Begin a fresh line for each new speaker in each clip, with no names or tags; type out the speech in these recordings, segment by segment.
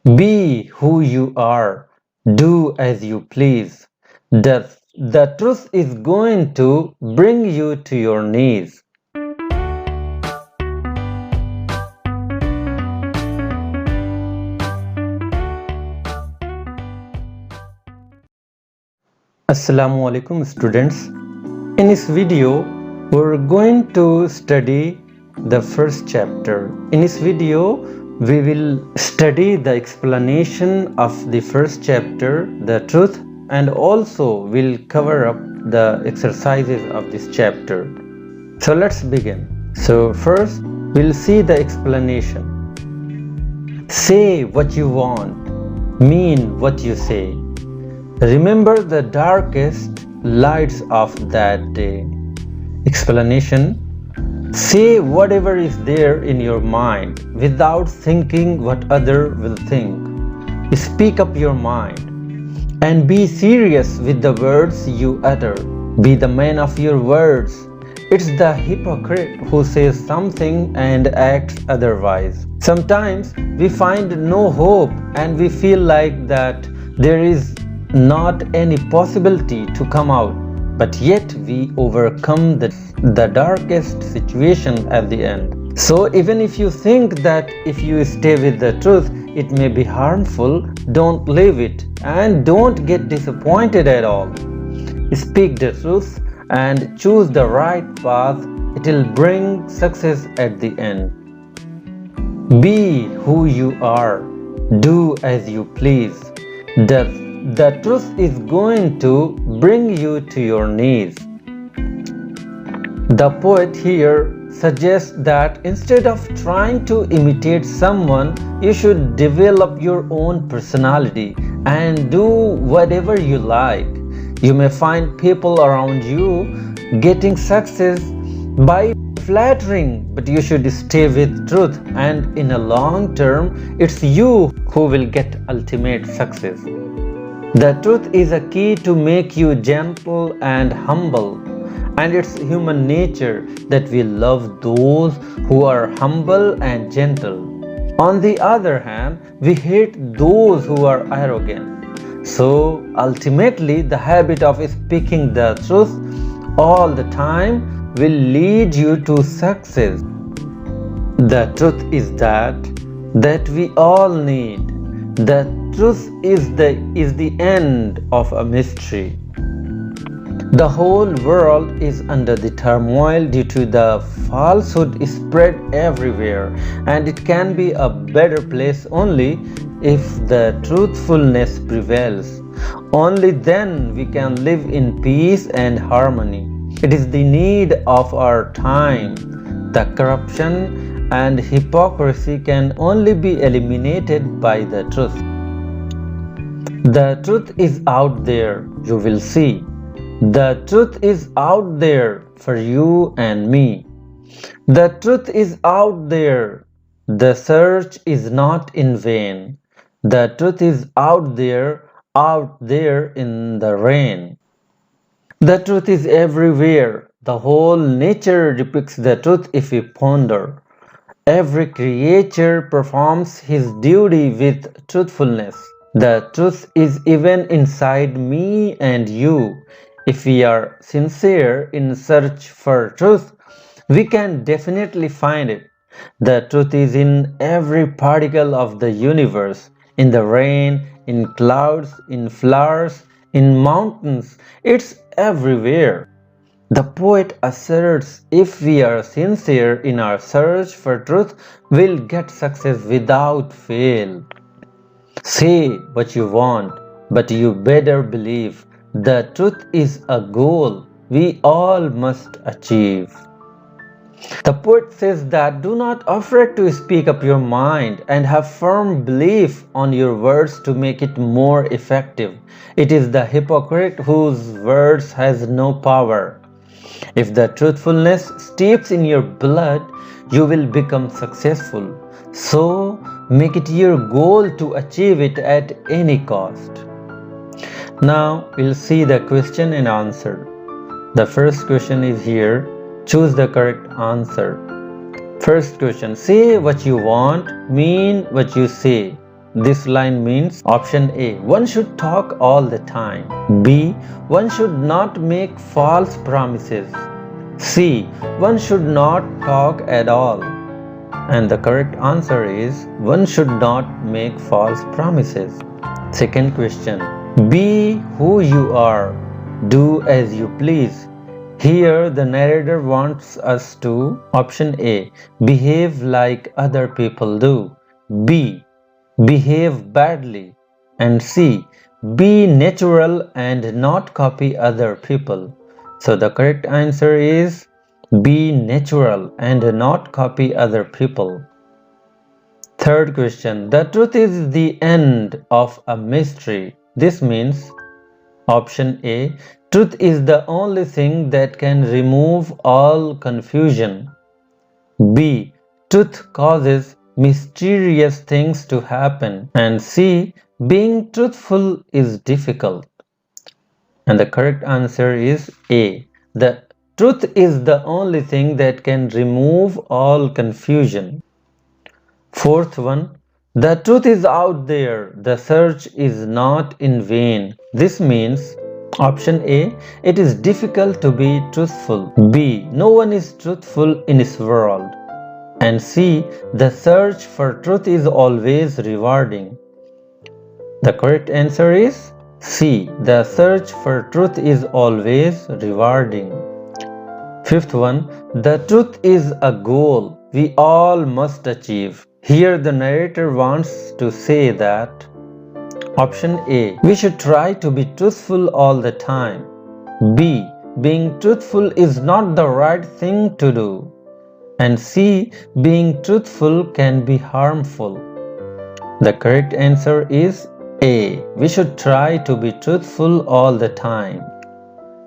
Be who you are. Do as you please. The truth is going to bring you to your knees. Assalamu alaikum students. In this video, we're going to study the first chapter. In this video, we will study the explanation of the first chapter, the truth, and also we'll cover up the exercises of this chapter. So let's begin. So first, we'll see the explanation. Say what you want, mean what you say. Remember the darkest lights of that day. Explanation. Say whatever is there in your mind without thinking what other will think. Speak up your mind and be serious with the words you utter. Be the man of your words. It's the hypocrite who says something and acts otherwise. Sometimes we find no hope and we feel like that there is not any possibility to come out, but yet we overcome the darkest situation at the end. So even if you think that if you stay with the truth it may be harmful, don't leave it and don't get disappointed at all. Speak the truth and choose the right path. It will bring success at the end. Be who you are. Do as you please. The truth is going to bring you to your knees. The poet here suggests that instead of trying to imitate someone, you should develop your own personality and do whatever you like. You may find people around you getting success by flattering, but you should stay with truth, and in a long term, it's you who will get ultimate success. The truth is a key to make you gentle and humble, and it's human nature that we love those who are humble and gentle. On the other hand, we hate those who are arrogant. So ultimately, the habit of speaking the truth all the time will lead you to success. The truth is that we all need. The truth is the end of a mystery. The whole world is under the turmoil due to the falsehood spread everywhere, and it can be a better place only if the truthfulness prevails. Only then we can live in peace and harmony. It is the need of our time. The corruption and hypocrisy can only be eliminated by the truth. The truth is out there, you will see. The truth is out there for you and me. The truth is out there. The search is not in vain. The truth is out there in the rain. The truth is everywhere. The whole nature depicts the truth if we ponder. Every creature performs his duty with truthfulness. The truth is even inside me and you. If we are sincere in search for truth, we can definitely find it. The truth is in every particle of the universe, in the rain, in clouds, in flowers, in mountains. It's everywhere. The poet asserts if we are sincere in our search for truth, we'll get success without fail. Say what you want, but you better believe the truth is a goal we all must achieve. The poet says that do not afraid to speak up your mind and have firm belief on your words to make it more effective. It is the hypocrite whose words has no power. If the truthfulness steeps in your blood, you will become successful. So make it your goal to achieve it at any cost. Now we'll see the question and answer. The first question is here. Choose the correct answer. First question. Say what you want, mean what you say. This line means option A, one should talk all the time. B, one should not make false promises. C, one should not talk at all. And the correct answer is one should not make false promises. Second question, be who you are, do as you please. Here the narrator wants us to option A, behave like other people do. B, behave badly. And C, be natural and not copy other people. So the correct answer is be natural and not copy other people. Third question, the truth is the end of a mystery. This means option A, truth is the only thing that can remove all confusion. B, truth causes mysterious things to happen. And C, being truthful is difficult. And the correct answer is A, the truth is the only thing that can remove all confusion. Fourth one, the truth is out there, the search is not in vain. This means option A, it is difficult to be truthful. B, no one is truthful in this world. And C, the search for truth is always rewarding. The correct answer is C, the search for truth is always rewarding. Fifth one, the truth is a goal we all must achieve. Here the narrator wants to say that option A, we should try to be truthful all the time. B, being truthful is not the right thing to do. And C, being truthful can be harmful. The correct answer is A, we should try to be truthful all the time.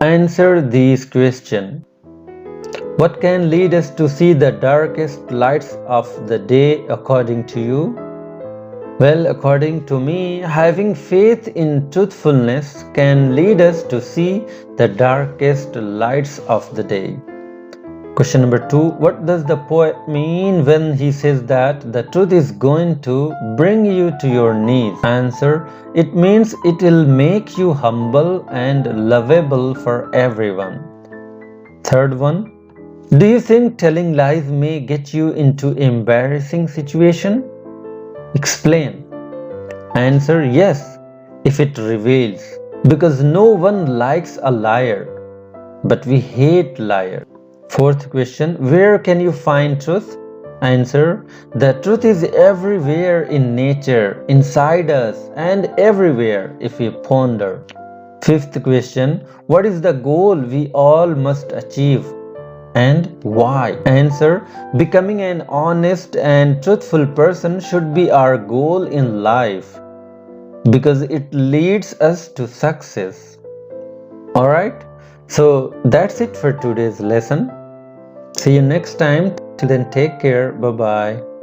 Answer these questions. What can lead us to see the darkest lights of the day according to you? Well, according to me, having faith in truthfulness can lead us to see the darkest lights of the day. Question number 2. What does the poet mean when he says that the truth is going to bring you to your knees? Answer. It means it will make you humble and lovable for everyone. Third one. Do you think telling lies may get you into embarrassing situation? Explain. Answer. Yes, if it reveals. Because no one likes a liar, but we hate liars. Fourth question, where can you find truth? Answer, the truth is everywhere in nature, inside us and everywhere if we ponder. Fifth question, what is the goal we all must achieve and why? Answer, becoming an honest and truthful person should be our goal in life because it leads us to success. Alright, so that's it for today's lesson. See you next time. Till then, take care. Bye bye.